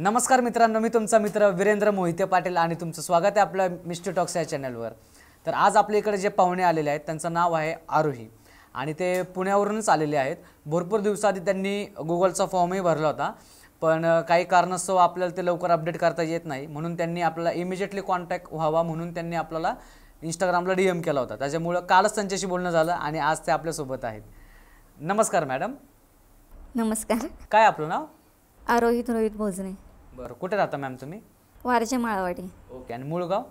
नमस्कार मित्रांनो, मी तुमचा मित्र वीरेंद्र मोहिते पाटील आणि तुमचं स्वागत आहे आपल्या मिस्टर टॉक्स या चॅनलवर। तर आज आपल्या इकडे जे पाहुणे आलेले आहेत त्यांचं नाव आहे आरोही आणि ते पुण्यावरूनच आलेले आहेत। भरपूर दिवसाआधी त्यांनी गुगलचा फॉर्मही भरला होता, पण काही कारणास्तव आपल्याला ते लवकर अपडेट करता येत नाही, म्हणून त्यांनी आपल्याला इमिजिएटली कॉन्टॅक्ट व्हावा म्हणून त्यांनी आपल्याला इंस्टाग्रामला डीएम केला होता। त्याच्यामुळे कालच त्यांच्याशी बोलणं झालं आणि आज ते आपल्यासोबत आहेत। नमस्कार मॅडम। नमस्कार। काय आपलं नाव? आरोहित रोहित भोजने। बरं, कुठे राहता मॅम तुम्ही? वारजे माळवाडी। ओके, आणि मूळ गाव?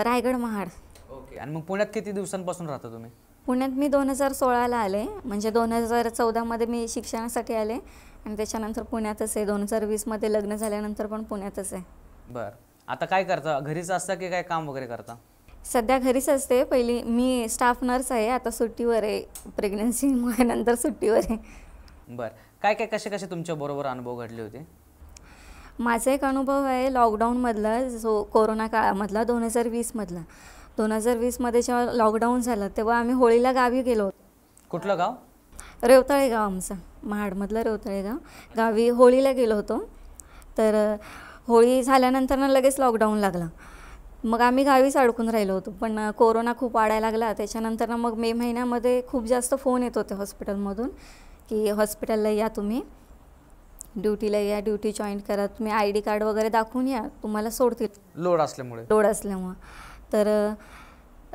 रायगड महाड। ओके, आणि मग पुण्यात किती दिवसांपासून राहता तुम्ही? पुण्यात मी 2016ला आले, म्हणजे 2014 मध्ये मी शिक्षणासाठी आले आणि त्याच्यानंतर पुण्यातच आहे। 2020 मध्ये लग्न झाल्यानंतर पण पुण्यातच आहे। बरं, आता काय करता? घरीच असता की काय काम वगैरे करता? सध्या घरीच असते। पहिली मी स्टाफ नर्स आहे, आता सुट्टीवर आहे, प्रेग्नन्सी नंतर सुट्टीवर आहे। बरं, काय काय कसे तुमच्या बरोबर अनुभव घडले होते? माझा एक अनुभव आहे लॉकडाऊनमधला, जो कोरोना काळामधला 2020 मधला। 2020 मध्ये जेव्हा लॉकडाऊन झालं तेव्हा आम्ही होळीला गावी गेलो होतो। कुठलं गाव? रेवतळे गाव आमचं, महाडमधलं रेवतळे गाव। गावी होळीला गेलो होतो, तर होळी झाल्यानंतर लगेच लॉकडाऊन लागला। मग आम्ही गावीच अडकून राहिलो होतो, पण कोरोना खूप वाढायला लागला। त्याच्यानंतर मग मे महिन्यामध्ये खूप जास्त फोन येत होते हॉस्पिटलमधून की हॉस्पिटलला या, तुम्ही ड्युटीला या, ड्युटी जॉईन करा, तुम्ही ID कार्ड वगैरे दाखवून या, तुम्हाला सोडतील लोड असल्यामुळे। तर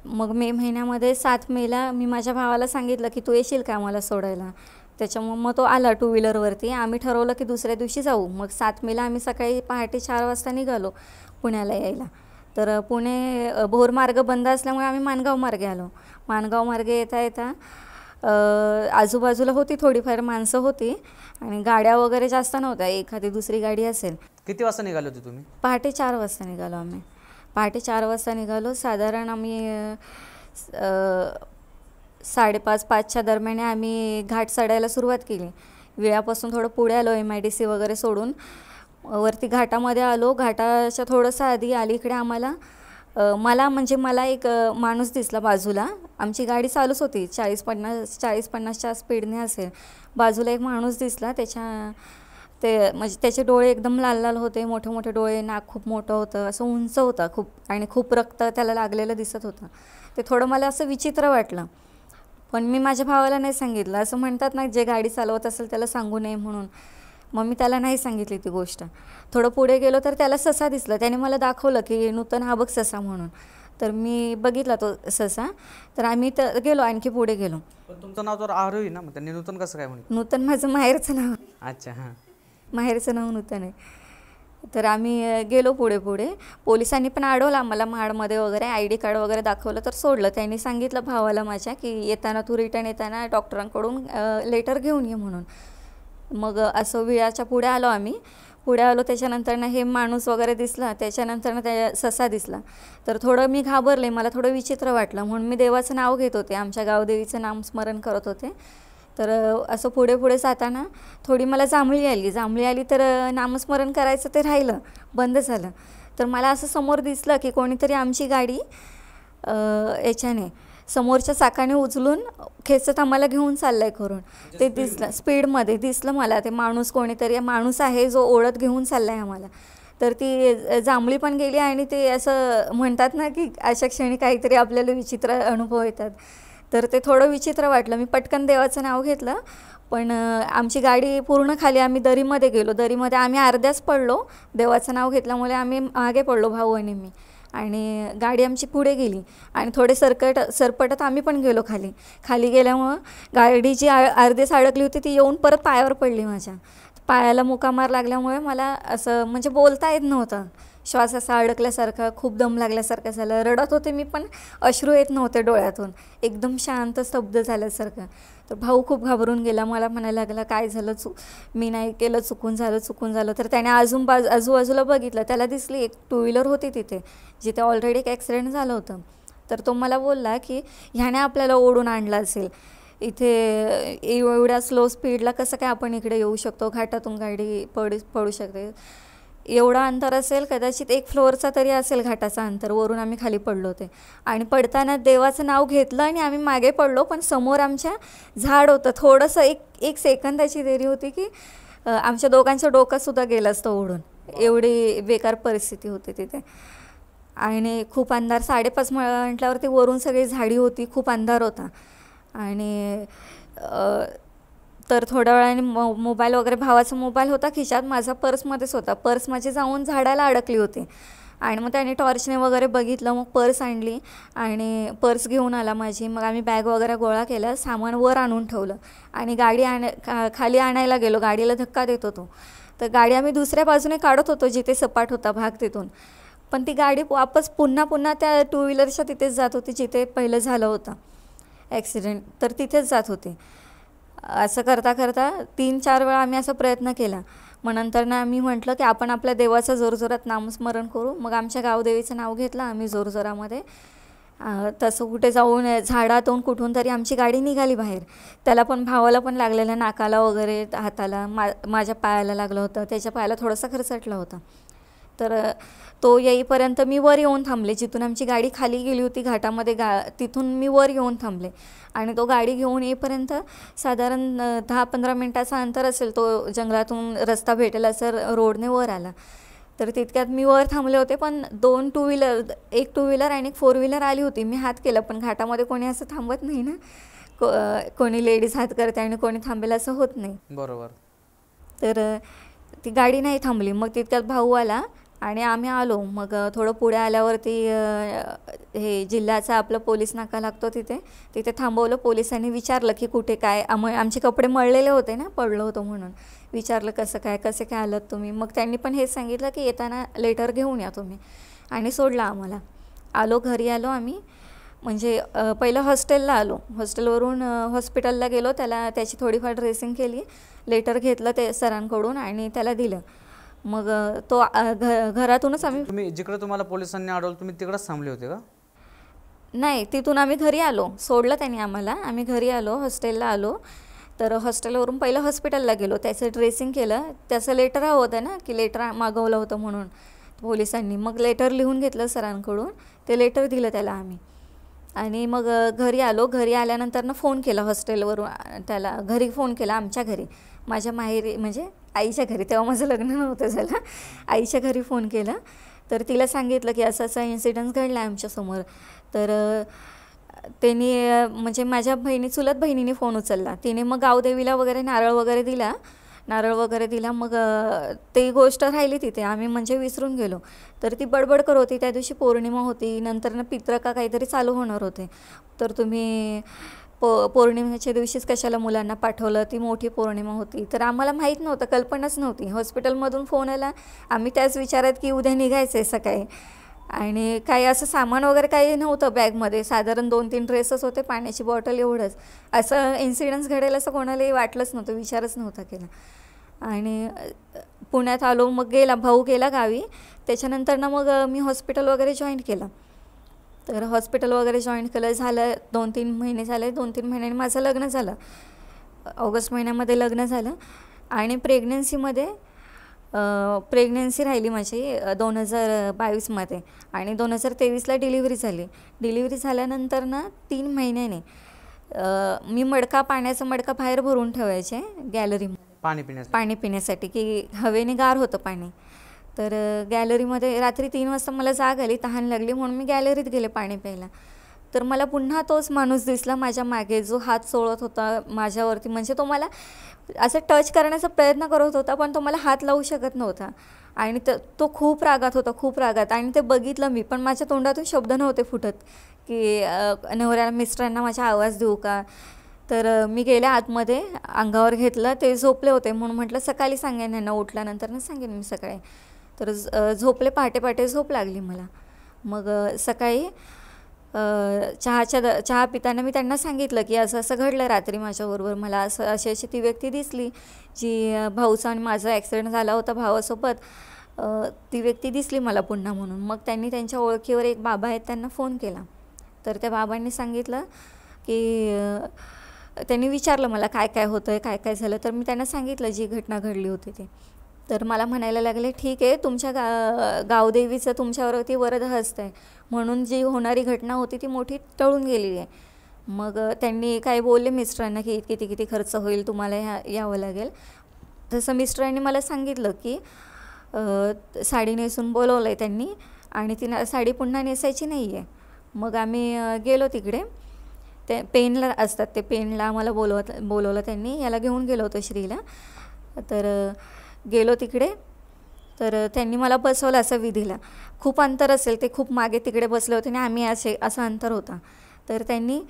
मग मे महिन्यामध्ये 7 मेला मी माझ्या भावाला सांगितलं की तू येशील का मला सोडायला। त्याच्यामुळे मग तो आला 2 व्हीलरवरती। आम्ही ठरवलं की दुसऱ्या दिवशी जाऊ। मग 7 मेला आम्ही सकाळी पहाटे 4 वाजता निघालो पुण्याला यायला। तर पुणे भोर मार्ग बंद असल्यामुळे आम्ही माणगाव मार्गे आलो। माणगाव मार्गे येता येता आजूबाजूला होती थोडीफार माणसं होती आणि गाड्या वगैरे जास्त नव्हत्या, एखादी दुसरी गाडी असेल। किती वाजता निघाले होते तुम्ही? पहाटे 4 वाजता निघालो आम्ही। पहाटे 4 वाजता निघालो। साधारण आम्ही 5:30-5च्या दरम्यान आम्ही घाट चढायला सुरुवात केली। विळ्यापासून थोडं पुढे आलो, MIDC वगैरे सोडून वरती घाटामध्ये आलो। घाटाच्या थोडंसं आधी अलीकडे आम्हाला मला एक माणूस दिसला बाजूला। आमची गाडी चालूच होती, 40-50च्या स्पीडने असेल। बाजूला एक माणूस दिसला, त्याचे डोळे एकदम लाल लाल होते, मोठे मोठे डोळे, नाक खूप मोठं होतं, असं उंच होता खूप, आणि खूप रक्त त्याला लागलेलं दिसत होतं। ते थोडं मला असं विचित्र वाटलं, पण मी माझ्या भावाला नाही सांगितलं। असं म्हणतात ना, जे गाडी चालवत असेल त्याला सांगू नये म्हणून, मग मी त्याला नाही सांगितली ती गोष्ट। थोडं पुढे गेलो तर त्याला ससा दिसला, त्याने मला दाखवलं की नूतन हा बघ ससा म्हणून। तर मी बघितला तो ससा, तर आम्ही गेलो, आणखी पुढे गेलो। पण तुमचं नाव तर आरोही ना, मग त्यांनी नूतन कसं काय म्हणलं? नूतन माझं माहेरचं नाव। अच्छा, हां, माहेरचं नाव नूतन आहे। तर आम्ही गेलो पुढे। पोलिसांनी पण अडवलं आम्हाला महाडमध्ये वगैरे, ID कार्ड वगैरे दाखवलं तर सोडलं। त्यांनी सांगितलं भावाला माझ्या की येताना तू रिटर्न येताना डॉक्टरांकडून लेटर घेऊन ये म्हणून। मग असं विळाच्या पुढे आलो आम्ही। त्याच्यानंतर हे माणूस वगैरे दिसला, त्याच्यानंतर त्या ससा दिसला। तर थोडं मी घाबरले, मला थोडं विचित्र वाटलं, म्हणून मी देवाचं नाव घेत होते, आमच्या गावदेवीचं नामस्मरण करत होते। तर असं पुढे जाताना थोडी मला जांभळी आली, तर नामस्मरण करायचं ते राहिलं, बंद झालं। तर मला असं समोर दिसलं की कोणीतरी आमची गाडी याच्याने समोरच्या चाकाने उचलून खेचत आम्हाला घेऊन चाललंय करून। ते दिसलं, स्पीडमध्ये दिसलं मला, ते कोणीतरी माणूस आहे जो ओढत घेऊन चाललाय आम्हाला। तर ती जांभळी पण गेली आणि ते असं म्हणतात ना की अशा क्षणी काहीतरी आपल्याला विचित्र अनुभव येतात। तर ते थोडं विचित्र वाटलं। मी पटकन देवाचं नाव घेतलं, पण आमची गाडी पूर्ण खाली, आम्ही दरीमध्ये गेलो। दरीमध्ये आम्ही अर्ध्याच पडलो, देवाचं नाव घेतल्यामुळे आम्ही मागे पडलो, भाऊ आणि मी, आणि गाडी आमची पुढे गेली आणि थोडे सरपटत आम्ही पण गेलो खाली गेल्यामुळं गाडी जी अर्धीच अडकली होती ती येऊन परत पायावर पडली। माझ्या पायाला मुका मार लागल्यामुळे मला असं म्हणजे बोलता येत नव्हतं, श्वास असा अडकल्यासारखा, खूप दम लागल्यासारखं झालं। रडत होते मी, पण अश्रू येत नव्हते डोळ्यातून, एकदम शांत स्तब्ध झाल्यासारखं। तर भाऊ खूप घाबरून गेला, मला म्हणायला लागला काय झालं, मी नाही केलं, चुकून झालं। तर त्याने आजूबाजूला बघितलं, त्याला दिसली एक 2 व्हीलर होती तिथे, जिथे ऑलरेडी एक ॲक्सिडेंट झालं होतं। तर तो मला बोलला की ह्याने आपल्याला ओढून आणलं असेल, इथे एवढ्या स्लो स्पीडला कसं काय आपण इकडे येऊ शकतो, घाटातून गाडी पडू शकते, एवढा अंतर असेल, कदाचित 1 फ्लोअरचा तरी असेल घाटाचा अंतर, वरून आम्ही खाली पडलो होते। आणि पडताना देवाचं नाव घेतलं आणि आम्ही मागे पडलो, पण समोर आमच्या झाड होतं। थोडंसं एक सेकंदाची देरी होती की आमच्या दोघांचं डोकंसुद्धा गेलं असतं उडून, एवढी बेकार परिस्थिती होती तिथे. आणि खूप अंधार, 5:30 म्हटल्यावरती वरून सगळी झाडी होती, खूप अंधार होता. आणि तर थोड्या वेळाने मोबाईल वगैरे, भावाचा मोबाईल होता खिशात, माझा पर्समध्येच होता. पर्स माझी जाऊन झाडाला अडकली होती. आणि मग त्याने टॉर्चने वगैरे बघितलं, मग पर्स आणली आणि पर्स घेऊन आला माझी. मग आम्ही बॅग वगैरे गोळा केलं, सामान वर आणून ठेवलं आणि गाडी खाली आणायला गेलो. गाडीला धक्का देत होतो, तर गाडी आम्ही दुसऱ्या बाजूने काढत होतो जिथे सपाट होता भाग तिथून. पण ती गाडी वापस पुन्हा त्या 2 व्हीलरच्या तिथेच जात होती जिथे पहिलं झालं होतं ॲक्सिडेंट, तर तिथेच जात होती. असं करता करता 3-4 वेळा आम्ही असा प्रयत्न केला. मग नंतर ना आम्ही म्हटलं की आपण आपल्या देवाचं जोरजोरात नामस्मरण करू. मग आमच्या गावदेवीचं नाव घेतलं आम्ही जोरजोरामध्ये. तसं कुठे जाऊन झाडातून कुठून तरी आमची गाडी निघाली बाहेर. त्याला पण, भावाला पण लागलेलं, नाकाला वगैरे, हाताला, माझ्या पायाला लागलं होतं, त्याच्या पायाला थोडासा खरचटला होता. तर तो येईपर्यंत मी वर येऊन थांबले, जिथून आमची गाडी खाली गेली होती घाटामध्ये, तिथून मी वर येऊन थांबले. आणि तो गाडी घेऊन येईपर्यंत साधारण 10-15 मिनटाचा अंतर असेल, तो जंगलातून रस्ता भेटेल असं रोडने वर आला. तर तितक्यात मी वर थांबले होते, पण 2 टू व्हीलर, एक 2 व्हीलर आणि एक 4 व्हीलर आली होती. मी हात केला, पण घाटामध्ये कोणी असं थांबत नाही ना, कोणी लेडीज हात करते आणि कोणी थांबेल असं होत नाही. बरोबर. तर ती गाडी नाही थांबली. मग तितक्यात भाऊ आला आणि आम्ही आलो. मग थोडं पुढे आल्यावरती हे जिल्ह्याचा आपलं पोलीस नाका लागतो, तिथे थांबवलं. पोलिसांनी विचारलं की कुठे काय, आमचे कपडे मळलेले होते ना, पडलं होतं म्हणून. विचारलं कसे काय आलात तुम्ही. मग त्यांनी पण हेच सांगितलं की येताना लेटर घेऊन या तुम्ही, आणि सोडलं आम्हाला. घरी आलो आम्ही. म्हणजे पहिलं हॉस्टेलला आलो, हॉस्टेलवरून हॉस्पिटलला गेलो. त्याची थोडीफार ड्रेसिंग केली, लेटर घेतलं ते सरांकडून आणि त्याला दिलं. मग तो घरातूनच आम्ही, तुम्ही जिकडे तुम्हाला पोलिसांनी अडवलं तुम्ही तिकडेच थांबले होते का? नाही, तिथून आम्ही घरी आलो, सोडलं त्यांनी आम्हाला. आम्ही घरी आलो, हॉस्टेलला आलो. तर हॉस्टेलवरून पहिलं हॉस्पिटलला गेलो, त्याचं ड्रेसिंग केलं. त्याचं लेटर हवं होतं ना, की लेटर मागवलं होतं म्हणून पोलिसांनी. मग लेटर लिहून घेतलं सरांकडून, ते लेटर दिलं त्याला आम्ही. आणि मग घरी आलो. घरी आल्यानंतर ना फोन केला हॉस्टेलवरून त्याला, घरी फोन केला, आमच्या घरी, माझ्या माहेरी म्हणजे आईच्या घरी. तेव्हा माझं लग्न नव्हतं झालं. आईच्या घरी फोन केला. तर तिला सांगितलं की असं असं इन्सिडन्स घडला आहे आमच्यासमोर. तर त्यांनी, म्हणजे माझ्या चुलत बहिणीने फोन उचलला. तिने मग गावदेवीला वगैरे नारळ वगैरे दिला. मग ती गोष्ट राहिली तिथे, आम्ही म्हणजे विसरून गेलो. तर ती बडबड करत होती, त्या दिवशी पौर्णिमा होती, नंतर ना पित्र का काहीतरी चालू होणार होते. तर तुम्ही पौर्णिमेच्या दिवशीच कशाला मुलांना पाठवलं, ती मोठी पौर्णिमा होती. तर आम्हाला माहीत नव्हतं, कल्पनाच नव्हती. हॉस्पिटलमधून फोन आला, आम्ही त्याच विचारात की उद्या निघायचं आहे सकाळी. आणि काही असं सामान वगैरे काही नव्हतं बॅगमध्ये, साधारण 2-3 ड्रेसेस होते, पाण्याची बॉटल, एवढंच. असं इन्सिडन्स घडेल असं कोणालाही वाटलंच नव्हतं, विचारच नव्हता केला. आणि पुण्यात आलो. मग भाऊ गेला गावी. त्याच्यानंतर ना मग मी हॉस्पिटल वगैरे जॉईन केलं. तर हॉस्पिटल वगैरे जॉईन केलं, झालं 2-3 महिने झाले. 2-3 महिन्यांनी माझं लग्न झालं. ऑगस्ट महिन्यामध्ये लग्न झालं. आणि प्रेग्नन्सी राहिली माझी 2022मध्ये. आणि 2023ला डिलिव्हरी झाली. डिलिव्हरी झाल्यानंतर ना 3 महिन्याने मी पाण्याचा मडका बाहेर भरून ठेवायचे गॅलरीमध्ये, पाणी पिण्यासाठी, की हवेने गार होतं पाणी. तर गॅलरीमध्ये रात्री 3 वाजता मला जाग आली, तहान लागली, म्हणून मी गॅलरीत गेले पाणी प्यायला. तर मला पुन्हा तोच माणूस दिसला माझ्या मागे, जो हात चोळत होता माझ्यावरती. म्हणजे तो मला असं टच करण्याचा प्रयत्न करत होता, पण तो मला हात लावू शकत नव्हता. आणि तो खूप रागात होता. आणि ते बघितलं मी, पण माझ्या तोंडातून शब्द नव्हते फुटत की मिस्टरांना माझा आवाज देऊ का. तर मी गेले आतमध्ये, अंगावर घेतलं. ते झोपले होते, म्हणून म्हटलं सकाळी सांगेन यांना, उठल्यानंतर ना सांगेन मी सकाळी. तर झोपले, पहाटे झोप लागली मला. मग सकाळी चहा पिताना मी त्यांना सांगितलं की असं असं घडलं रात्री माझ्याबरोबर. मला अशी ती व्यक्ती दिसली, जी भाऊचा आणि माझा ॲक्सिडेंट झाला होता भावासोबत, ती व्यक्ती दिसली मला पुन्हा म्हणून. मग त्यांनी त्यांच्या ओळखीवर एक बाबा आहेत, त्यांना फोन केला. तर त्या बाबांनी सांगितलं की, त्यांनी विचारलं मला काय काय होतं आहे, काय काय झालं. तर मी त्यांना सांगितलं जी घटना घडली होती ती. तर मला म्हणायला लागले, ठीक आहे, तुमच्या गावदेवीचं तुमच्यावरती वरदहस्त आहे, म्हणून जी होणारी घटना होती ती मोठी टळून गेलेली आहे. मग त्यांनी काय बोलले मिस्टरांना की किती खर्च होईल, तुम्हाला यावं लागेल. तसं मिस्टरांनी मला सांगितलं की साडी नेसून बोलवलं आहे त्यांनी आणि ती साडी पुन्हा नेसायची नाही आहे. मग आम्ही गेलो तिकडे. ते पेनला असतात, ते पेनला आम्हाला बोलवलं त्यांनी. याला घेऊन गेलो होतो श्रीला. तर गेलो तिकडे. तर त्यांनी मला बसवलं असं विधीला. खूप अंतर असेल, ते खूप मागे तिकडे बसले होते आणि आम्ही असं अंतर होता. तर त्यांनी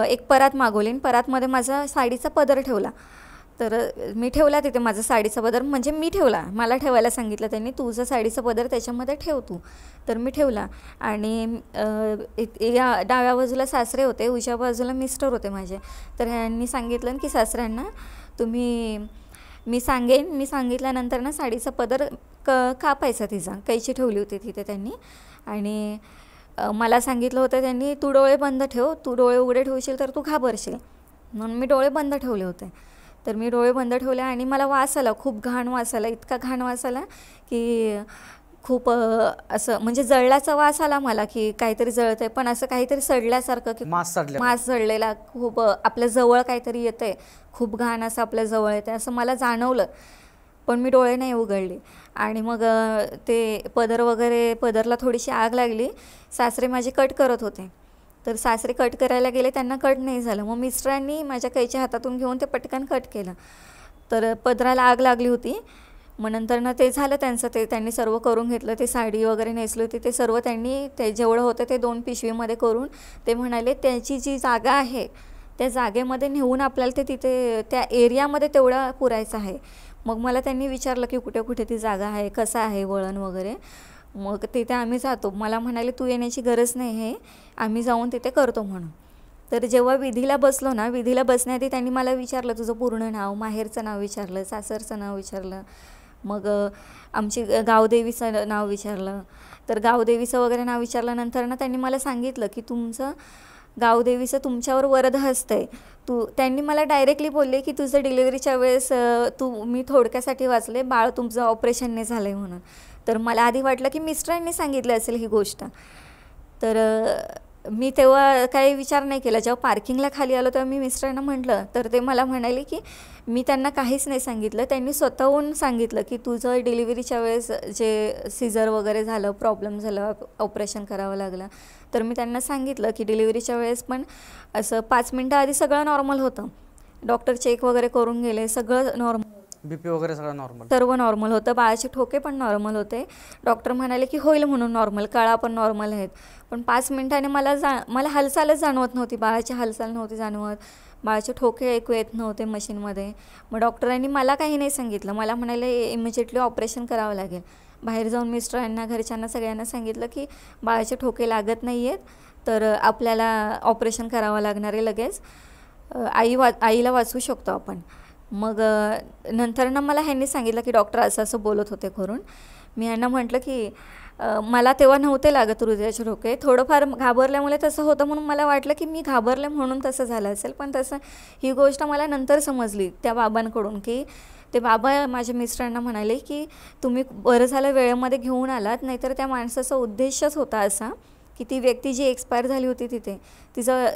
एक परात मागवली आणि परातमध्ये माझा साडीचा पदर ठेवला. तर मी ठेवला तिथे माझा साडीचा पदर, म्हणजे मी ठेवला, मला ठेवायला सांगितलं त्यांनी, तुझा साडीचा पदर त्याच्यामध्ये ठेव तू. तर मी ठेवला आणि या डाव्या बाजूला सासरे होते, उजव्या बाजूला मिस्टर होते माझे. तर ह्यांनी सांगितलं की सासऱ्यांना तुम्ही मी सांगितल्यानंतर ना साडीचा पदर कापायचा तिचा. कैची ठेवली होती तिथे त्यांनी. आणि मला सांगितलं होतं त्यांनी, तू डोळे बंद ठेव, तू डोळे उघडे ठेवशील तर तू घाबरशील. म्हणून मी डोळे बंद ठेवले होते. तर मी डोळे बंद ठेवले आणि मला वास आला, खूप घाण वास आला, इतका घाण वास आला की खूप असं म्हणजे जळल्याचा वास आला मला, की काहीतरी जळत आहे, पण असं काहीतरी सडल्यासारखं, की मांस सडलेला, खूप आपल्या जवळ काहीतरी येतं आहे, खूप घाण असं आपल्या जवळ येतं आहे असं मला जाणवलं. पण मी डोळे नाही उघडले. आणि मग ते पदरला थोडीशी आग लागली. सासरे माझे कट करत होते. तर सासरे कट करायला गेले, त्यांना कट नाही झालं. मग मिस्टरांनी माझ्या कैच्या हातातून घेऊन ते पटकन कट केलं. तर पदराला आग लागली होती. मग नंतर ते झालं त्यांचं, ते त्यांनी सर्व करून घेतलं. ते साडी वगैरे नेसली होती, ते सर्व त्यांनी ते जेवढं होतं ते 2 पिशवीमध्ये करून ते म्हणाले त्याची जी जागा आहे त्या जागेमध्ये नेऊन आपल्याला ते तिथे त्या एरियामध्ये तेवढा पुरायचं आहे. मग मला त्यांनी विचारलं की कुठे कुठे ती जागा आहे, कसं आहे वळण वगैरे. मग तिथे आम्ही जातो. मला म्हणाले तू येण्याची गरज नाही आहे, आम्ही जाऊन तिथे करतो म्हणून. तर जेव्हा विधीला बसलो ना, विधीला बसण्याआधी त्यांनी मला विचारलं तुझं पूर्ण नाव, माहेरचं नाव विचारलं, सासरचं नाव विचारलं. मग आमची गावदेवीचं नाव विचारलं. तर गावदेवीचं वगैरे नाव विचारल्यानंतर ना त्यांनी मला सांगितलं की तुमचं गावदेवीचं तुमच्यावर वरदहस्त आहे. त्यांनी मला डायरेक्टली बोलले की तुझं डिलिव्हरीच्या वेळेस मी थोडक्यासाठी वाचले, बाळ तुमचं ऑपरेशनने झालं आहे म्हणून. तर मला आधी वाटलं की मिस्टरांनी सांगितलं असेल ही गोष्ट. तर मी तेव्हा काही विचार नाही केला. जेव्हा पार्किंगला खाली आलो तेव्हा मी मिस्टरांना म्हटलं, तर ते मला म्हणाले की मी त्यांना काहीच नाही सांगितलं. त्यांनी स्वतःहून सांगितलं की तुझं डिलिव्हरीच्या वेळेस जे सीझर वगैरे झालं, प्रॉब्लेम झाला, ऑपरेशन करावं लागलं. तर मी त्यांना सांगितलं की डिलिव्हरीच्या वेळेस पण असं 5 मिनटं आधी सगळं नॉर्मल होतं. डॉक्टर चेक वगैरे करून गेले, सगळं नॉर्मल, BP वगैरे सगळं नॉर्मल, सर्व नॉर्मल होतं. बाळाचे ठोके पण नॉर्मल होते. डॉक्टर म्हणाले की होईल म्हणून नॉर्मल, कळा पण नॉर्मल आहेत. पण 5 मिनिटांनी मला हालचालच जाणवत नव्हती, बाळाची हालचाल नव्हती जाणवत, बाळाचे ठोके ऐकू येत नव्हते मशीनमध्ये. मग डॉक्टरांनी मला काही नाही सांगितलं. मला म्हणाले इमिजिएटली ऑपरेशन करावं लागेल. बाहेर जाऊन मिस्टरांना, घरच्यांना, सगळ्यांना सांगितलं की बाळाचे ठोके लागत नाही आहेत, तर आपल्याला ऑपरेशन करावं लागणार आहे लगेच, आईला वाचवू शकतो आपण. मग नंतर मला ह्यांनी सांगितलं की डॉक्टर असं असं बोलत होते करून. मी ह्यांना म्हटलं की मला तेव्हा नव्हते लागत हृदयाचे ठोके, थोडंफार घाबरल्यामुळे तसं होतं म्हणून मला वाटलं की मी घाबरले म्हणून तसं झालं असेल. पण तसं ही गोष्ट मला नंतर समजली त्या बाबांकडून, की ते बाबा माझ्या मिस्टरांना म्हणाले की तुम्ही बरं झालं वेळेमध्ये घेऊन आलात, नाहीतर त्या माणसाचा उद्देशच होता असा की ती व्यक्ती जी एक्सपायर झाली होती तिथे,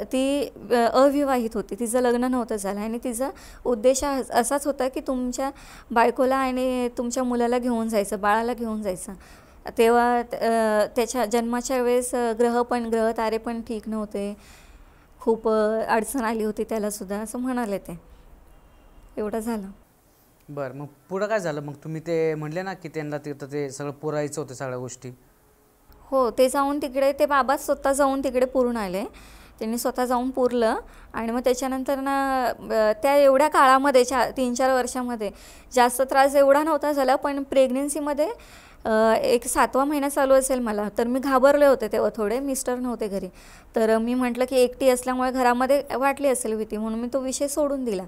ती अविवाहित होती, तिचं लग्न नव्हतं झालं आणि तिचा उद्देश असाच होता की तुमच्या बायकोला आणि तुमच्या मुलाला घेऊन जायचं, बाळाला घेऊन जायचं. तेव्हा त्याच्या जन्माच्या वेळेस ग्रह तारे पण ठीक नव्हते, खूप अडचण आली होती त्यालासुद्धा, असं म्हणाले ते. एवढं झालं. बरं, मग पुढं काय झालं? मग तुम्ही ते म्हणले ना की त्यांना तिथं ते सगळं पुरायचं होतं सगळ्या गोष्टी. हो, ते जाऊन तिकडे, ते बाबा स्वतः जाऊन तिकडे पुरून आले. त्यांनी स्वतः जाऊन पुरलं आणि मग त्याच्यानंतर ना त्या एवढ्या काळामध्ये 3-4 वर्षामध्ये जास्त त्रास एवढा नव्हता झाला. पण प्रेग्नेन्सीमध्ये एक 7वा महिना चालू असेल मला, तर मी घाबरले होते तेव्हा थोडे. मिस्टर नव्हते घरी, तर मी म्हटलं की एकटी असल्यामुळे घरामध्ये वाटली असेल भीती, म्हणून मी तो विषय सोडून दिला.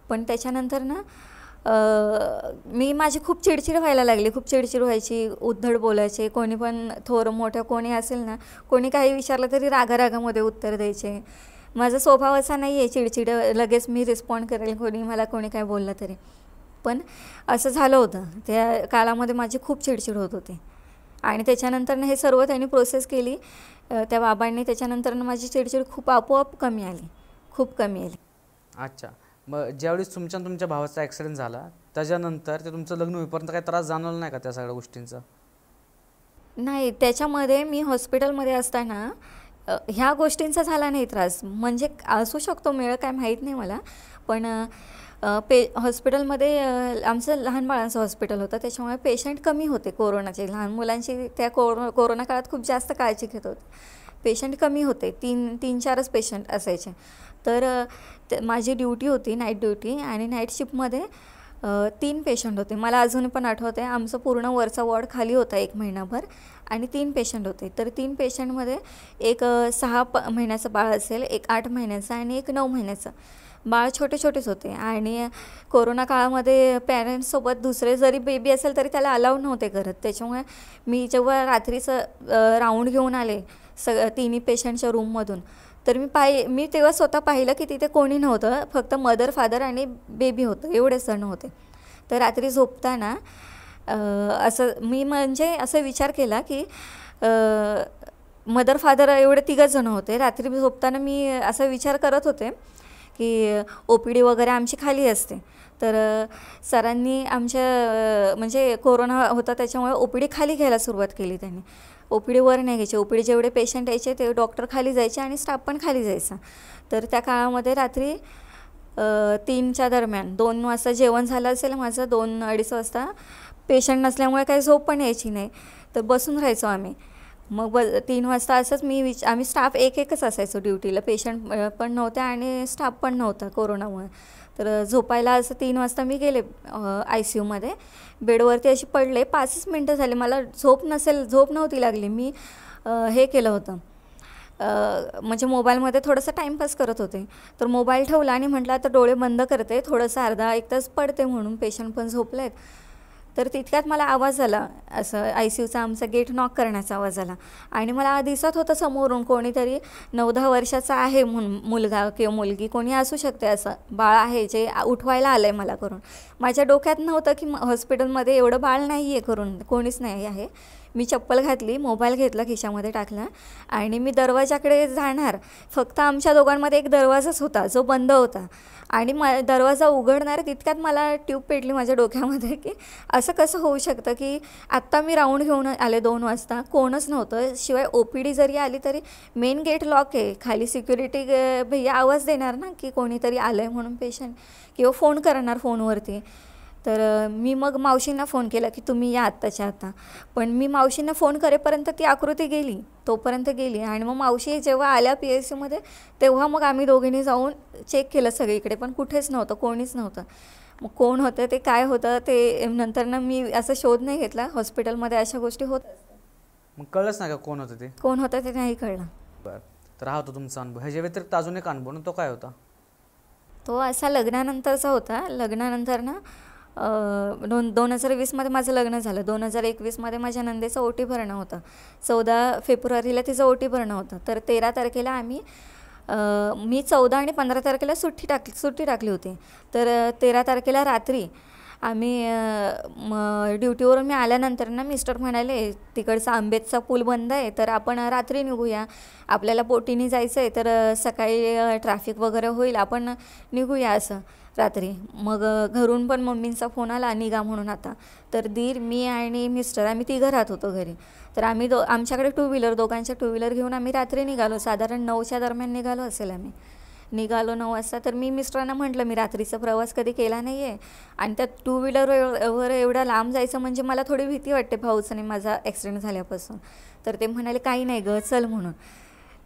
पण त्याच्यानंतर ना माझी खूप चिडचिड व्हायला लागली, खूप चिडचिड व्हायची, उद्धट बोलायचे. कोणी पण थोर मोठं कोणी असेल ना, कोणी काही विचारलं तरी रागारागामध्ये उत्तर द्यायचे. माझा स्वभाव असा नाही आहे चिडचिड, लगेच मी रिस्पॉन्ड करेल कोणी काय बोललं तरी. पण असं झालं होतं त्या काळामध्ये, माझी खूप चिडचिड होत होती. आणि त्याच्यानंतर हे सर्व त्यांनी प्रोसेस केली त्या बाबांनी. त्याच्यानंतर माझी चिडचिड खूप आपोआप कमी आली, खूप कमी आली. अच्छा, मग ज्यावेळेस तुमच्या भावाचा ॲक्सिडेंट झाला त्याच्यानंतर ते तुमचं लग्न होईपर्यंत काही त्रास जाणवला नाही का त्या सगळ्या गोष्टींचा? नाही, त्याच्यामध्ये मी हॉस्पिटलमध्ये असताना ह्या गोष्टींचा झाला नाही त्रास. म्हणजे असू शकतो मेळ, काय माहीत नाही मला. पण हॉस्पिटलमध्ये आमचं लहान बाळांचं हॉस्पिटल होतं, त्याच्यामुळे पेशंट कमी होते कोरोनाचे. लहान मुलांची त्या कोरोना काळात खूप जास्त काळजी घेत होते. पेशंट कमी होते, 3-4च पेशंट असायचे. तर माझी ड्युटी होती, नाईट ड्युटी, आणि नाईट शिफ्टमध्ये 3 पेशंट होते. मला अजून पण आठवतं आहे, आमचं पूर्ण वरचा वॉर्ड खाली होता 1 महिनाभर, आणि 3 पेशंट होते. तर 3 पेशंटमध्ये एक 6 महिन्याचं बाळ असेल, एक 8 महिन्याचं, आणि एक 9 महिन्याचं. बाळ छोटे छोटेच होते. आणि कोरोना काळामध्ये पॅरेंट्ससोबत दुसरे जरी बेबी असेल तरी त्याला अलाउड नव्हते करत. त्याच्यामुळे मी जेव्हा रात्रीचं राऊंड घेऊन आले तिन्ही पेशंटच्या रूममधून, तर मी तेव्हा स्वतः पाहिलं की तिथे कोणी नव्हतं, फक्त मदर, फादर आणि बेबी होतं, एवढेच जण होते. तर रात्री झोपताना असं मी म्हणजे असं विचार केला की मदर, फादर एवढे 3 जण होते. रात्री झोपताना मी असा विचार करत होते की OPD वगैरे आमची खाली असते. तर सरांनी आमच्या म्हणजे कोरोना होता त्याच्यामुळे OPD खाली घ्यायला सुरुवात केली त्यांनी. OPD वर नाही घ्यायचे. OPD जेवढे पेशंट यायचे ते डॉक्टर खाली जायचे आणि स्टाफ पण खाली जायचा. तर त्या काळामध्ये रात्री 3च्या दरम्यान 2 वाजता जेवण झालं असेल माझं, 2-2:30 वाजता. पेशंट नसल्यामुळे काही झोप पण यायची नाही, तर बसून राहायचो आम्ही. मग 3 वाजता असंच आम्ही स्टाफ एकच असायचो ड्युटीला. पेशंट पण नव्हत्या आणि स्टाफ पण नव्हता कोरोनामुळे. तर झोपायला असं 3 वाजता मी गेले ICUमध्ये. बेडवरती अशी पडले, 5च मिनटं झाली, मला झोप नव्हती लागली. मी हे केलं होतं, म्हणजे मोबाईलमध्ये थोडंसं टाईमपास करत होते. तर मोबाईल ठेवला आणि म्हटलं आता डोळे बंद करते, थोडंसं अर्धा-1 तास पडते म्हणून, पेशंट पण झोपले आहेत. तर तितक्यात मला आवाज आला, असं ICUचा आमचा गेट नॉक करण्याचा आवाज आला. आणि मला दिसत होतं समोरून कोणीतरी 9-10 वर्षाचा आहे म्हणून, मुलगा किंवा मुलगी कोणी असू शकते, असं बाळ आहे जे उठवायला आलं आहे मला करून. माझ्या डोक्यात नव्हतं की हॉस्पिटलमध्ये एवढं बाळ नाही आहे करून, कोणीच नाही आहे. मी चप्पल घातली, मोबाईल घेतला, खिशामध्ये टाकला, आणि मी दरवाजाकडे जाणार. फक्त आमच्या दोघांमध्ये एक दरवाजाच होता जो बंद होता, आणि दरवाजा उघडणार तितक्यात मला ट्यूब पेटली माझ्या डोक्यामध्ये की असं कसं होऊ शकतं की आत्ता मी राऊंड घेऊन आले 2 वाजता, कोणच नव्हतं. शिवाय OPD जरी आली तरी मेन गेट लॉक आहे, खाली सिक्युरिटी भैया आवाज देणार ना की कोणीतरी आलं आहे म्हणून पेशंट, किंवा फोन करणार फोनवरती. तर मी मग मावशींना फोन केला की तुम्ही या आत्ताच्या आता. पण मी मावशींना फोन करेपर्यंत ती आकृती गेली, तोपर्यंत गेली. आणि मग मावशी जेव्हा आल्या PICUमध्ये तेव्हा मग आम्ही दोघींनी जाऊन चेक केलं सगळीकडे, पण कुठेच नव्हतं, कोणीच नव्हतं. मग कोण होतं ते काय होतं ते नंतरनं मी असं शोध नाही घेतला. हॉस्पिटलमध्ये अशा गोष्टी होत असतात. मग कळलंच नाही का कोण होतं ते? कोण होतं ते नाही कळलं. बरं, तर हा होता तुमचा अनुभव. ह्याच्या व्यतिरिक्त अजून एक अनुभव, तो काय होता? तो असा लग्नानंतरचा होता. लग्नानंतर ना 2020मध्ये माझं लग्न झालं. 2021मध्ये माझ्या नंदेचं ओटी भरणं होतं. 14 फेब्रुवारीला तिचं ओटी भरणं होतं. तर 13 तारखेला मी 14 आणि 15 तारखेला सुट्टी टाकली होती. तर 13 तारखेला रात्री आम्ही ड्युटीवरून मी आल्यानंतर ना मिस्टर म्हणाले तिकडचा आंबेतचा पूल बंद आहे, तर आपण रात्री निघूया, आपल्याला बोटीने जायचं आहे, तर सकाळी ट्रॅफिक वगैरे होईल, आपण निघूया असं रात्री. मग घरून पण मम्मींचा फोन आला निघा म्हणून आता. तर दीर, मी आणि मिस्टर आम्ही 3 राहत होतो घरी. तर आम्ही आमच्याकडे 2 व्हीलर, दोघांच्या 2 व्हीलर घेऊन आम्ही रात्री निघालो. साधारण 9च्या दरम्यान निघालो असेल आम्ही. निघालो 9 वाजता. तर मी मिस्टरांना म्हटलं मी रात्रीचा प्रवास कधी केला नाही आहे, आणि त्या 2 व्हीलरवर एवढा लांब जायचं म्हणजे मला थोडी भीती वाटते भाऊचं आणि माझा ॲक्सिडेंट झाल्यापासून. तर ते म्हणाले काही नाही गं, चल म्हणून.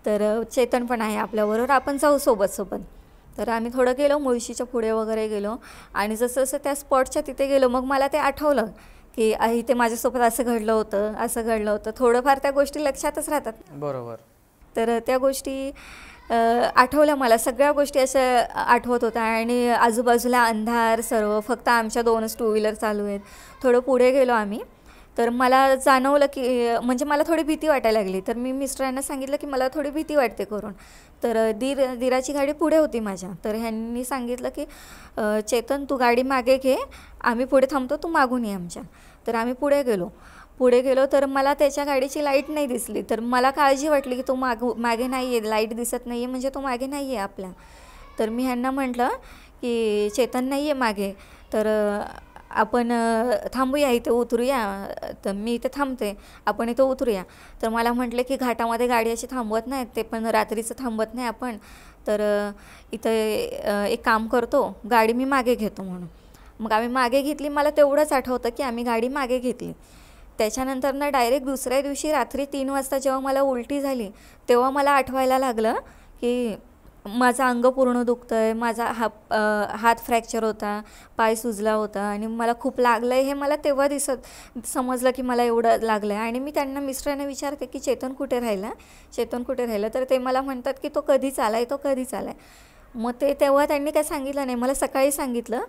तर चेतन पण आहे आपल्याबरोबर, आपण जाऊ सोबत. तर आम्ही थोडं गेलो, मुळशीच्या पुढे वगैरे गेलो, आणि जसं त्या स्पॉटच्या तिथे गेलो मग मला ते आठवलं की इथे माझ्यासोबत असं घडलं होतं. थोडंफार त्या गोष्टी लक्षातच राहतात. बरोबर. तर त्या गोष्टी आठवल्या मला, सगळ्या गोष्टी अशा आठवत होत्या. आणि आजूबाजूला अंधार सर्व, फक्त आमच्या 2च 2 व्हीलर चालू आहेत. थोडं पुढे गेलो आम्ही, तर मला जाणवलं की म्हणजे मला थोडी भीती वाटायला लागली. तर मी मिस्टरांना सांगितलं की मला थोडी भीती वाटते करून. तर दिराची गाडी पुढे होती माझ्या. तर ह्यांनी सांगितलं की चेतन तू गाडी मागे घे, आम्ही पुढे थांबतो, तू मागून ये आमच्या. तर आम्ही पुढे गेलो तर मला त्याच्या गाडीची लाईट नाही दिसली. तर मला काळजी वाटली की तो मागे नाही आहे, लाईट दिसत नाही आहे म्हणजे तो मागे नाही आहे आपल्या. तर मी ह्यांना म्हटलं की चेतन नाही आहे मागे. तर आपण थांबूया, इथे उतरूया. तर मी इथे थांबते, आपण इथे उतरूया. तर मला म्हटले की घाटामध्ये गाडी अशी थांबवत नाहीत, ते पण रात्रीचं थांबवत नाही आपण. तर इथे एक काम करतो, गाडी मी मागे घेतो म्हणून. मग आम्ही मागे घेतली. मला तेवढंच आठवतं की आम्ही गाडी मागे घेतली. त्याच्यानंतर ना डायरेक्ट दुसऱ्या दिवशी रात्री 3 वाजता जेव्हा मला उलटी झाली, तेव्हा मला आठवायला लागलं की माझं अंग पूर्ण दुखतं आहे, माझा हात फ्रॅक्चर होता, पाय सुजला होता आणि मला खूप लागलं आहे. हे मला तेव्हा समजलं की मला एवढं लागलं आहे. आणि मी त्यांना मिस्टरांना विचारते की चेतन कुठे राहिला, चेतन कुठे राहिला. तर ते मला म्हणतात की तो कधीच आला आहे, तो कधीच आला आहे. मग तेव्हा त्यांनी काय सांगितलं नाही, मला सकाळी सांगितलं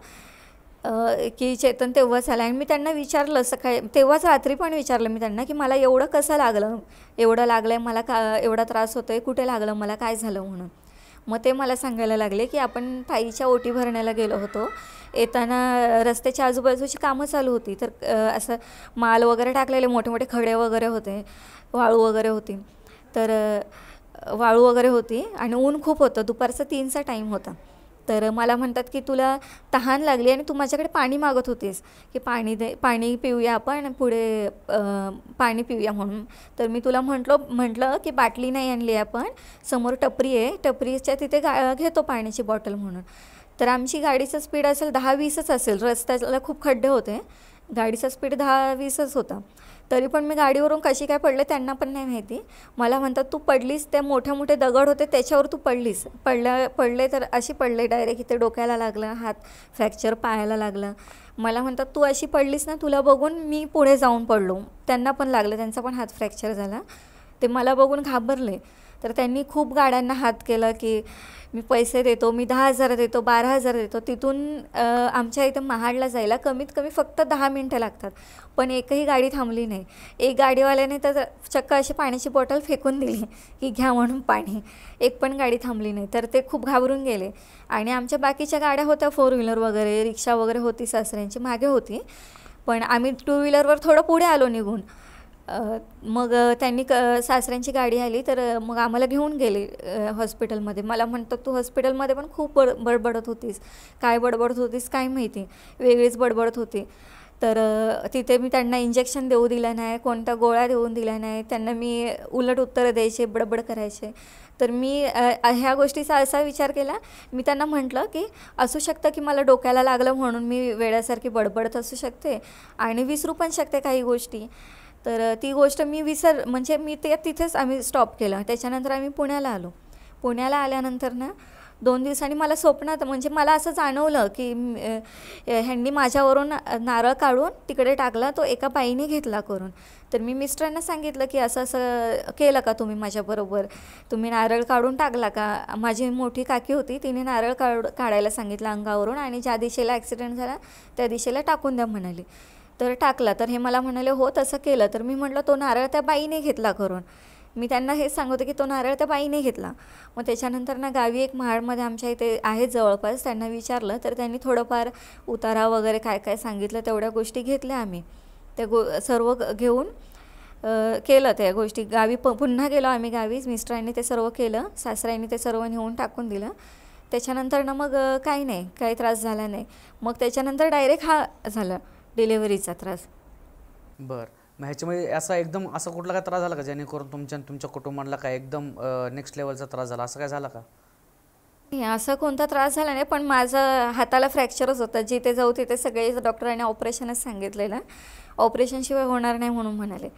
की चेतन तेव्हाच आला. आणि मी त्यांना विचारलं सकाळी, तेव्हाच रात्री पण विचारलं मी त्यांना की मला एवढं कसं लागलं, एवढं लागलं आहे मला, का एवढा त्रास होतो आहे, कुठे लागलं मला, काय झालं म्हणून. मग ते मला सांगायला लागले की आपण ताईच्या ओटी भरण्याला गेलो होतो. येताना रस्त्याच्या आजूबाजूची कामं चालू होती, तर असं माल वगैरे टाकलेले, मोठे मोठे खडे वगैरे होते, वाळू वगैरे होती. तर वाळू वगैरे होती आणि ऊन खूप होतं, दुपारचा 3चा टाईम होता. तर मला म्हणतात की तुला तहान लागली आणि तू माझ्याकडे पाणी मागत होतीस की पाणी पिऊया आपण, पुढे पाणी पिऊया म्हणून. तर मी तुला म्हटलं की बाटली नाही आणली आपण, समोर टपरी आहे, टपरीच्या तिथे घेतो पाण्याची बॉटल म्हणून. तर आमची गाडीचं स्पीड असेल 10-20च असेल, रस्त्याला खूप खड्डे होते, गाडीचा स्पीड 10-20च होता. तरी पण मी गाडीवरून कशी काय पडले त्यांना पण नाही माहिती. मला म्हणतात तू पडलीस, ते मोठे मोठे दगड होते त्याच्यावर तू पडलीस. पडले तर अशी पडले, डायरेक्ट इथे डोक्याला लागलं, हात फ्रॅक्चर पायाला लागलं. मला म्हणतात तू अशी पडलीस ना, तुला बघून मी पुढे जाऊन पडलो. त्यांना पण लागलं, त्यांचा पण हात फ्रॅक्चर झाला. ते मला बघून घाबरले. तर त्यांनी खूप गाड्यांना हात केला की मी पैसे देतो, मी 10,000 देतो, 12,000 देतो. तिथून आमच्या इथं महाडला जायला कमीत कमी फक्त 10 मिनटं लागतात, पण एकही गाडी थांबली नाही. एक गाडीवाल्याने तर चक्क अशी पाण्याची बॉटल फेकून दिली की घ्या म्हणून पाणी, एक पण गाडी थांबली नाही. तर ते खूप घाबरून गेले. आणि आमच्या बाकीच्या गाड्या होत्या, 4 व्हीलर वगैरे, रिक्षा वगैरे होती, सासऱ्यांची मागे होती, पण आम्ही 2 व्हीलरवर थोडं पुढे आलो निघून. मग त्यांनी सासऱ्यांची गाडी आली, तर मग आम्हाला घेऊन गेले हॉस्पिटलमध्ये. मला म्हणतात तू हॉस्पिटलमध्ये पण खूप बडबडत होतीस, काय बडबडत होतीस काय माहिती, वेगळीच बडबडत होती. तर तिथे मी त्यांना इंजेक्शन देऊ दिलं नाही, कोणत्या गोळ्या देऊन दिल्या नाही, त्यांना मी उलट उत्तरं द्यायचे, बडबड करायचे. तर मी ह्या गोष्टीचा असा विचार केला, मी त्यांना म्हटलं की असू शकतं की मला डोक्याला लागलं म्हणून मी वेड्यासारखी बडबडत असू शकते आणि विसरू पण शकते काही गोष्टी. तर ती गोष्ट मी म्हणजे मी तिथेच आम्ही स्टॉप केलं. त्याच्यानंतर आम्ही पुण्याला आलो. पुण्याला आल्यानंतर ना 2 दिवसांनी मला स्वप्नात, म्हणजे मला असं जाणवलं की ह्यांनी माझ्यावरून नारळ काढून तिकडे टाकला, तो एका बाईने घेतला करून. तर मी मिस्टरांना सांगितलं की असं असं केलं का तुम्ही माझ्याबरोबर, तुम्ही नारळ काढून टाकला का. माझी मोठी काकी होती, तिने नारळ काढायला सांगितलं अंगावरून आणि ज्या दिशेला ॲक्सिडेंट झाला त्या दिशेला टाकून द्या म्हणाली. तर टाकला. तर हे मला म्हणाले हो तसं केलं. तर मी म्हटलं तो नारळ त्या बाईने घेतला करून. मी त्यांना हेच सांगते की तो नारळ त्या बाईने घेतला. मग त्याच्यानंतर ना गावी एक महाडमध्ये आमच्या इथे आहे जवळपास, त्यांना विचारलं तर त्यांनी थोडंफार उतारा वगैरे काय काय सांगितलं, तेवढ्या गोष्टी घेतल्या आम्ही. त्या सर्व घेऊन केलं त्या गोष्टी. गावी पुन्हा गेलो आम्ही गावी, मिस्टरांनी ते सर्व केलं, सासऱ्यांनी ते सर्व नेऊन टाकून दिलं. त्याच्यानंतर ना मग काही नाही, काही त्रास झाला नाही. मग त्याच्यानंतर डायरेक्ट हा झाला डिलेव्हरीचा त्रास. बरं, मग ह्याच्यामध्ये असा एकदम असा कुठला काय त्रास झाला का जेणेकरून तुमच्या कुटुंबाला काय एकदम नेक्स्ट लेवलचा त्रास झाला, असं काय झालं का? नाही, असं कोणता त्रास झाला नाही, पण माझं हाताला फ्रॅक्चरच होतं. जिथे जाऊ तिथे सगळे डॉक्टरांनी ऑपरेशनच सांगितलेलं, ऑपरेशनशिवाय होणार नाही म्हणून म्हणाले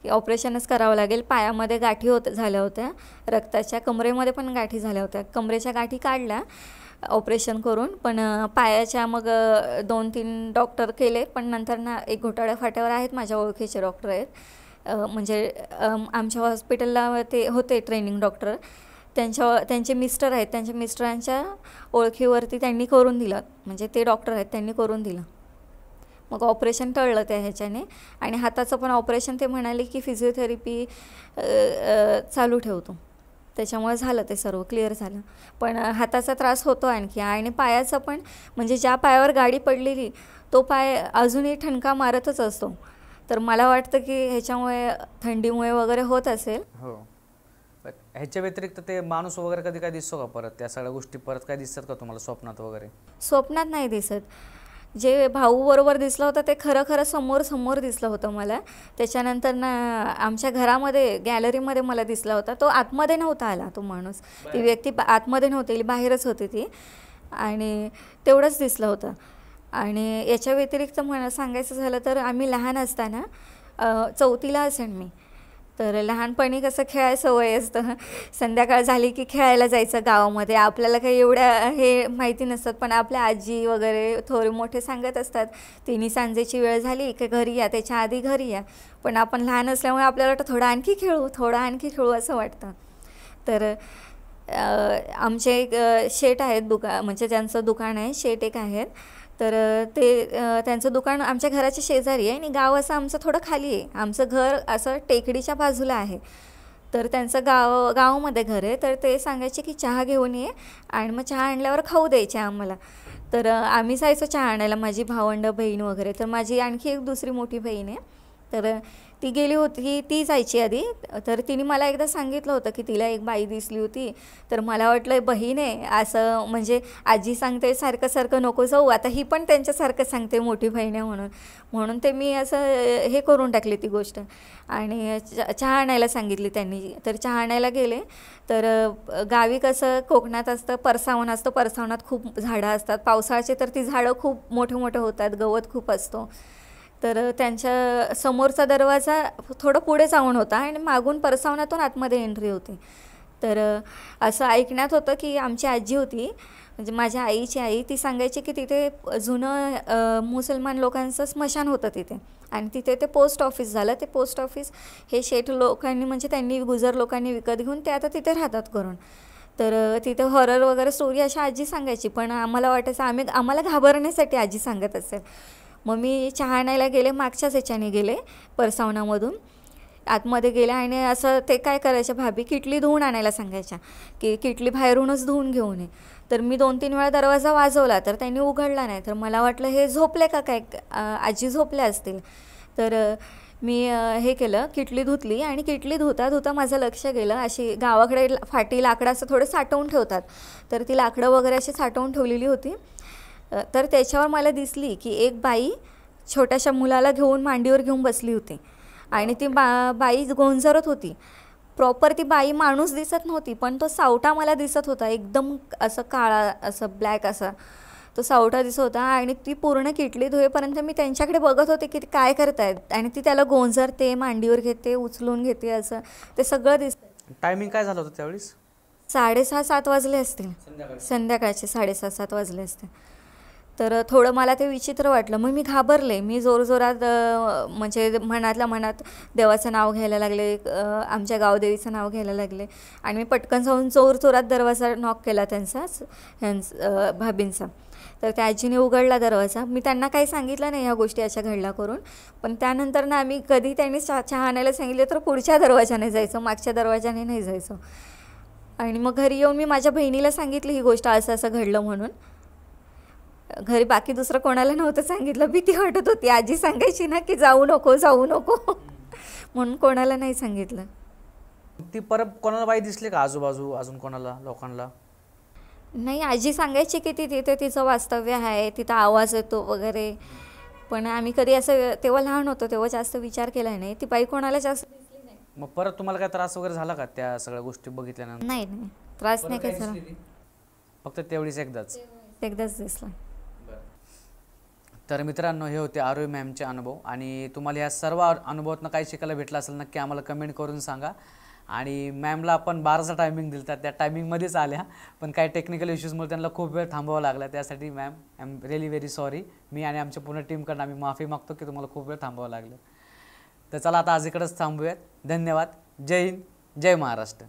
की ऑपरेशनच करावं लागेल. पायामध्ये गाठी झाल्या होत्या रक्ताच्या, कमरेमध्ये पण गाठी झाल्या होत्या. कमरेच्या गाठी काढल्या ऑपरेशन करून, पण पायाच्या मग 2-3 डॉक्टर केले, पण नंतर ना एक घोटाळ्या फाट्यावर आहेत माझ्या ओळखीचे डॉक्टर आहेत, म्हणजे आमच्या हॉस्पिटलला ते होते ट्रेनिंग डॉक्टर, त्यांचे मिस्टर आहेत, त्यांच्या मिस्टरांच्या ओळखीवरती त्यांनी करून दिलं, म्हणजे ते डॉक्टर आहेत त्यांनी करून दिलं. मग ऑपरेशन टळलं त्या ह्याच्याने. आणि हाताचं पण ऑपरेशन ते म्हणाले की फिजिओथेरपी चालू ठेवतो, त्याच्यामुळे झालं ते सर्व क्लिअर झालं. पण हाताचा त्रास होतो आणखी, आणि पायाचा पण, म्हणजे ज्या पायावर गाडी पडलेली तो पाय अजूनही ठणका मारतच असतो. तर मला वाटतं की ह्याच्यामुळे थंडीमुळे वगैरे होत असेल. हो, ह्याच्या व्यतिरिक्त ते माणूस वगैरे कधी काय दिसतो का परत, त्या सगळ्या गोष्टी परत काय दिसतात का तुम्हाला स्वप्नात वगैरे? स्वप्नात नाही दिसत. जे भाऊ बरोबर दिसलं होतं ते खरं खरं समोर दिसलं होतं मला. त्याच्यानंतर ना आमच्या घरामध्ये गॅलरीमध्ये मला दिसला होता. तो आतमध्ये नव्हता आला तो माणूस, ती व्यक्ती आतमध्ये नव्हती, बाहेरच होती ती, आणि तेवढंच दिसलं होतं. आणि याच्या व्यतिरिक्त सांगायचं झालं तर आम्ही लहान असताना 4थीला असेन मी, तर लहानपणी कसं खेळायचं सवय असतं, संध्याकाळ झाली की खेळायला जायचं गावामध्ये. आपल्याला काही एवढ्या हे माहिती नसतात, पण आपल्या आजी वगैरे थोडे मोठे सांगत असतात, तिन्ही सांजेची वेळ झाली की घरी या, त्याच्या आधी घरी या. पण आपण लहान असल्यामुळे आपल्याला वाटतं थोडं आणखी खेळू असं वाटतं. तर आमचे एक शेट आहेत, म्हणजे त्यांचं दुकान आहे, शेट एक आहेत. तर ते त्यांचं दुकान आमच्या घराच्या शेजारी आहे आणि गाव असं आमचं थोडं खाली आहे. आमचं घर असं टेकडीच्या बाजूला आहे. तर त्यांचं गावामध्ये घर आहे. तर ते सांगायचे की चहा घेऊन ये, आणि मग चहा आणल्यावर खाऊ द्यायचे आम्हाला. तर आम्ही जायचो चहा आणायला, माझी भावंडं बहीण वगैरे. तर माझी आणखी एक दुसरी मोठी बहीण आहे, तर ती गेली होती, ती जायची आधी. तर तिने मला एकदा सांगितलं होतं की तिला एक बाई दिसली होती. तर मला वाटलं बहीण आहे असं, म्हणजे आजी सांगते सारखं नको जाऊ, आता ही पण त्यांच्यासारखं सांगते मोठी बहीण आहे म्हणून ते मी असं हे करून टाकली ती गोष्ट. आणि चहा आणायला सांगितली त्यांनी. तर चहा आणायला गेले. तर गावी कसं कोकणात असतं, परसावण असतं, परसावणात खूप झाडं असतात. पावसाळ्याचे तर ती झाडं खूप मोठे होतात, गवत खूप असतो. तर त्यांच्या समोरचा दरवाजा थोडं पुढे जाऊन होता आणि मागून परसावनातून आतमध्ये एंट्री होती. तर असं ऐकण्यात होतं की आमची आजी होती, म्हणजे माझ्या आईची आई, ती सांगायची की तिथे जुनं मुसलमान लोकांचं स्मशान होतं तिथे, आणि तिथे ते पोस्ट ऑफिस झालं. ते पोस्ट ऑफिस हे शेठ लोकांनी, म्हणजे त्यांनी गुजर लोकांनी विकत घेऊन ते आता तिथे राहतात करून. तर तिथे हॉरर वगैरे स्टोरी अशा आजी सांगायची, पण आम्हाला वाटायचं आम्हाला घाबरण्यासाठी आजी सांगत असेल. मग मी चहा आणायला गेले, मागच्याच ह्याच्याने गेले, परसावनामधून आतमध्ये गेले. आणि असं ते काय करायच्या, भाभी किटली धुवून आणायला सांगायच्या की किटली बाहेरूनच धुवून घेऊन ये. तर मी 2-3 वेळा दरवाजा वाजवला तर त्यांनी उघडला नाही. तर मला वाटलं हे झोपले का काय, आजी झोपल्या असतील. तर मी हे केलं, किटली धुतली. आणि किटली धुता माझं लक्ष गेलं, अशी गावाकडे फाटी लाकडं असं थोडं साठवून ठेवतात, तर ती लाकडं वगैरे अशी साठवून ठेवलेली होती. तर त्याच्यावर मला दिसली की एक बाई छोट्याशा मुलाला घेऊन मांडीवर घेऊन बसली होती, आणि ती बाई गोंजरत होती. प्रॉपर ती बाई माणूस दिसत नव्हती, पण तो सावटा मला दिसत होता, एकदम असं काळा, असं ब्लॅक असा तो सावटा दिसत होता. आणि ती पूर्ण किटली धुवेपर्यंत मी त्यांच्याकडे बघत होते की ते काय करतायत, आणि ती त्याला गोंजरते, मांडीवर घेते, उचलून घेते, असं ते सगळं दिसतं. टायमिंग काय झालं होतं त्यावेळेस? 6:30-7 वाजले असतील, संध्याकाळचे 6:30-7 वाजले असते. तर थोडं मला ते विचित्र वाटलं. मग मी घाबरले, मी जोरजोरात म्हणजे मनातल्या मनात देवाचं नाव घ्यायला लागले, आमच्या गावदेवीचं नाव घ्यायला लागले. आणि मी पटकन जाऊन जोरजोरात दरवाजा नॉक केला भाभींचा. तर त्या आजीने उघडला दरवाजा. मी त्यांना काही सांगितलं नाही ह्या गोष्टी अशा घडल्या करून, पण त्यानंतर ना आम्ही कधी त्यांनी चहा आणायला सांगितले तर पुढच्या दरवाजाने जायचं, मागच्या दरवाजाने नाही जायचं. आणि मग घरी येऊन मी माझ्या बहिणीला सांगितली ही गोष्ट, असं घडलं म्हणून. घरी बाकी दुसरं कोणाला नव्हतं सांगितलं, भीती वाटत होती. आजी सांगायची ना की जाऊ नको म्हणून कोणाला नाही सांगितलं. ती परत कोणाला बाई दिसली का आजूबाजू, अजून कोणाला लोकांना? नाही, आजी सांगायची की तिथे तिचं वास्तव्य आहे, तिथं आवाज येतो वगैरे, पण आम्ही कधी असं, तेव्हा लहान होतो तेव्हा जास्त विचार केला नाही. ती बाई कोणाला जास्त दिसली नाही. मग परत तुम्हाला काय त्रास वगैरे झाला का त्या सगळ्या गोष्टी बघितल्यानंतर? नाही, त्रास नाही काय झाला, फक्त तेवढीच एकदाच दिसला. तर मित्रांनो, हे होते आरोही मॅमचे अनुभव. आणि तुम्हाला या सर्व अनुभवातून काही शिकायला भेटलं असेल नक्की आम्हाला कमेंट करून सांगा. आणि मॅमला आपण 12चा टायमिंग दिला, त्या टायमिंगमध्येच आल्या, पण काही टेक्निकल इश्यूजमुळे त्यांना खूप वेळ थांबावं लागला. त्यासाठी ma'am I am really very sorry. मी आणि आमच्या पूर्ण टीमकडून आम्ही माफी मागतो की तुम्हाला खूप वेळ थांबावं लागलं. तर चला आता आज इकडंच थांबूयात. धन्यवाद. जय हिंद, जय महाराष्ट्र.